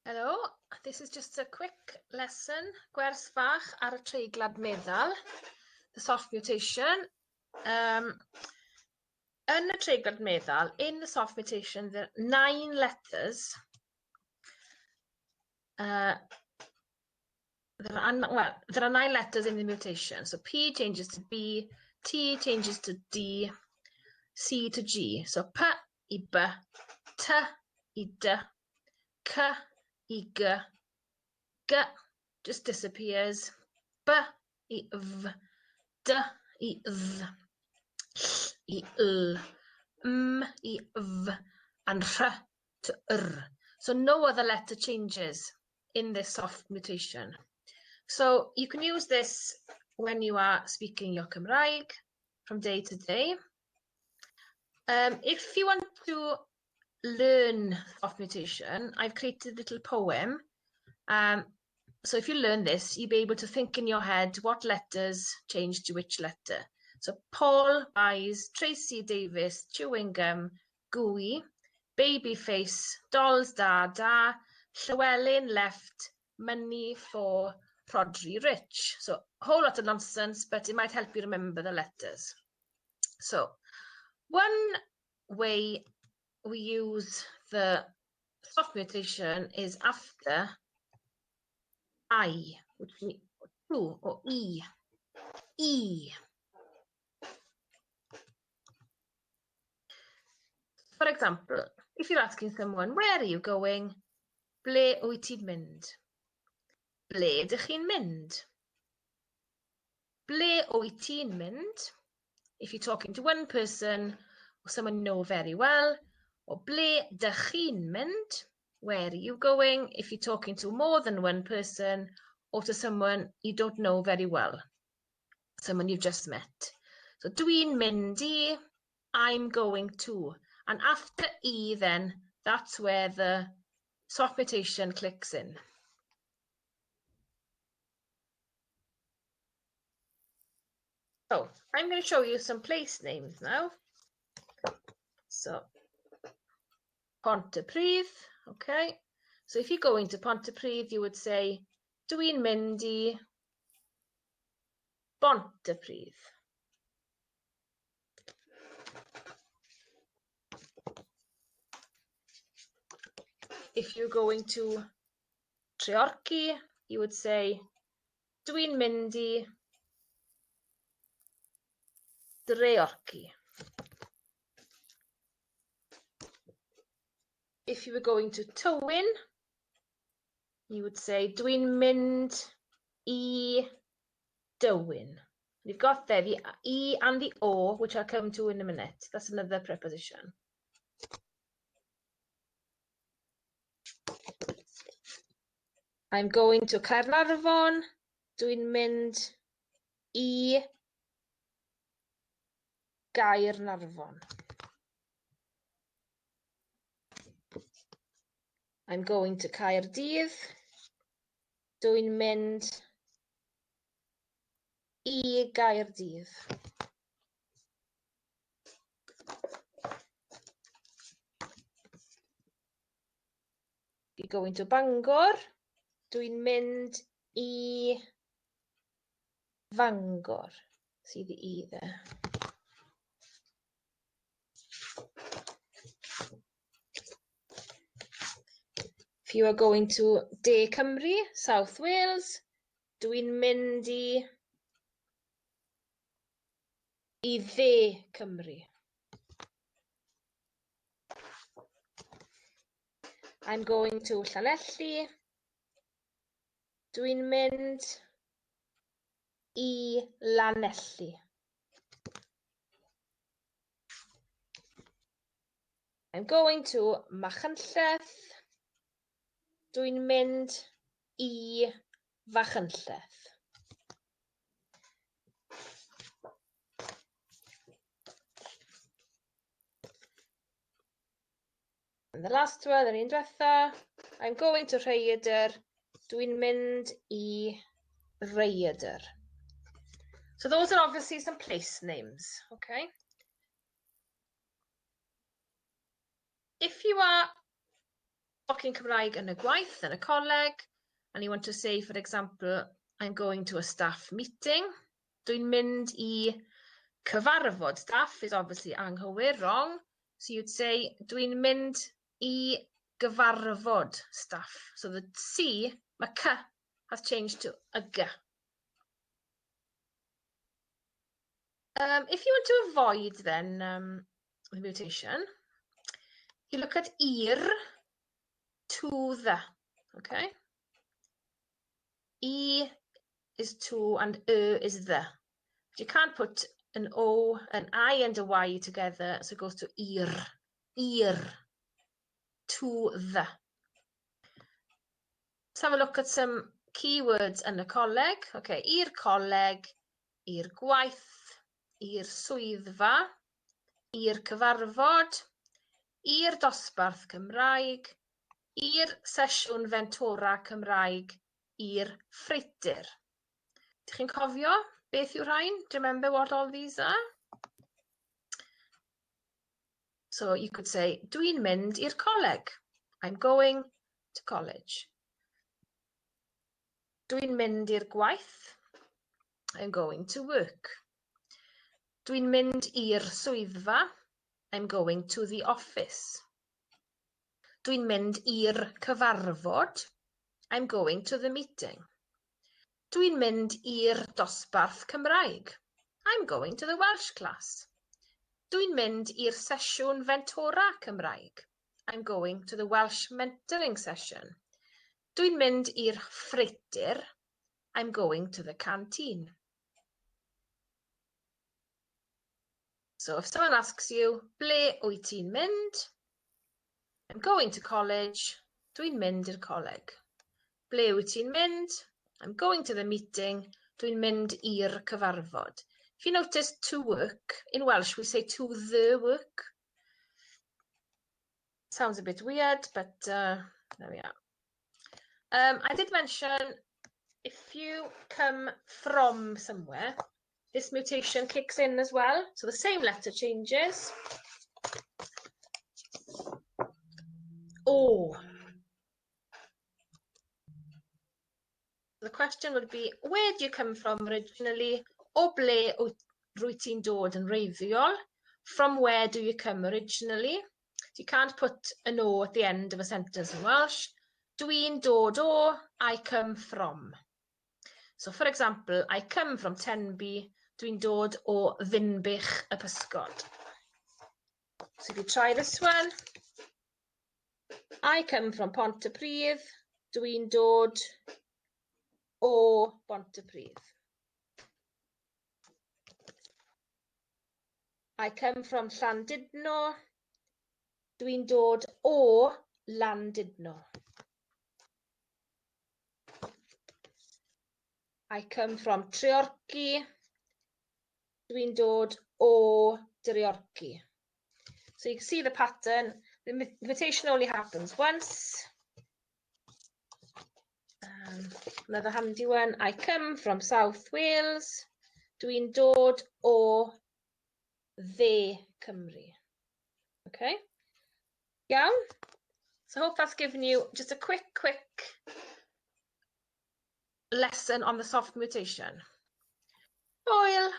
Hello, this is just a quick lesson, gwers fach ar y Treiglad Meddal, the Soft Mutation. In the Treiglad Meddal, in the Soft Mutation, there are 9 letters. There are 9 letters in the mutation. So P changes to B, T changes to D, C to G. So P I B, T I D, K I G, G just disappears, B I V, D I Z, I L, M I V, and R to R. So no other letter changes in this soft mutation. So you can use this when you are speaking your Cymraeg from day to day. If you want to learn soft mutation, I've created a little poem. So if you learn this, you'll be able to think in your head what letters change to which letter. So Paul buys Tracy Davis chewing gum, gooey, baby face, dolls da, Llywelyn left, money for Rodri rich. So a whole lot of nonsense, but it might help you remember the letters. So one way we use the soft mutation is after I, which means two, or E. E. For example, if you're asking someone, where are you going? Ble wyt ti'n mynd? Ble ydych chi'n mynd? Ble wyt ti'n mynd? If you're talking to one person or someone you know very well, or ble dych chi'n mynd? Where are you going? If you're talking to more than one person or to someone you don't know very well, someone you've just met. So dwi'n mynd I, I'm going to. And after E then, that's where the soft mutation clicks in. So I'm going to show you some place names now. So Pontypridd, okay. So if you go into Pontypridd, you would say, dwi'n mynd I Pontypridd. If you're going to Treorchi, you would say, dwi'n mynd I Dreorchi. If you were going to Tywyn, you would say, dwi'n mynd I Dywyn. You've got there the E and the O, which I'll come to in a minute. That's another preposition. I'm going to Caernarfon. Dwi'n mynd I Gaernarfon. I'm going to Caerdydd. Dwi'n mynd I Gaerdydd. You're going to Bangor. Dwi'n mynd I Fangor. See the E there. If you are going to De Cymru, South Wales, dwi'n mynd I Dde Cymru. I'm going to Llanelli. Dwi'n mynd I Lanelli. I'm going to Machynlleth. Dwi'n mynd I Fachynlleth. And the last one, yr un diwetha, I'm going to Rhaeadr. Dwi'n mynd I Rhaeadr. So those are obviously some place names, okay? If you are Talking Cymraeg yn y gwaith, yn y coleg, and you want to say, for example, I'm going to a staff meeting. Dwi'n mynd I cyfarfod. Staff is obviously anghywir, wrong. So you'd say, dwi'n mynd I gyfarfod staff. So the C, mae C has changed to a G. If you want to avoid then the mutation, you look at ir to the, okay? E is to and is the. But you can't put an O, an I and a Y together, so it goes to ir, to the. Let's have a look at some keywords yn y coleg. Okay, i'r coleg, i'r gwaith, i'r swyddfa, i'r cyfarfod, i'r dosbarth Cymraeg, i'r sesiwn fentora Cymraeg, i'r ffritir. Dych chi'n cofio beth yw rhain? Do you remember what all these are? So you could say, dwi'n mynd i'r coleg. I'm going to college. Dwi'n mynd i'r gwaith. I'm going to work. Dwi'n mynd i'r swyddfa. I'm going to the office. Dwi'n mynd i'r cyfarfod. I'm going to the meeting. Dwi'n mynd i'r dosbarth Cymraeg. I'm going to the Welsh class. Dwi'n mynd i'r sesiwn fentora Cymraeg. I'm going to the Welsh mentoring session. Dwi'n mynd i'r ffritir. I'm going to the canteen. So if someone asks you, ble wyt ti'n mynd? I'm going to college. Dwi'n mynd i'r coleg. Ble wyt ti'n mynd? I'm going to the meeting. Dwi'n mynd i'r cyfarfod. If you notice to work, in Welsh we say to the work. Sounds a bit weird, but there we are. I did mention if you come from somewhere, this mutation kicks in as well. So the same letter changes. O. The question would be, where do you come from originally? O ble rwyt ti'n dod yn wreiddiol? From where do you come originally? You can't put an O at the end of a sentence in Welsh. Dwi'n dod o, I come from. So for example, I come from Tenby, dwi'n dod o Finbych y Pysgod. So if you try this one, I come from Pontypridd, dwi'n dod o Pontypridd. I come from Llandudno, dwi'n dod o Llandudno. I come from Treorci, dwi'n dod o Treorci. So you can see the pattern. The mutation only happens once. Another handy one. I come from South Wales. Dwi'n dod o dde Cymru. Okay. Iawn. So I hope that's given you just a quick lesson on the soft mutation. Hwyl.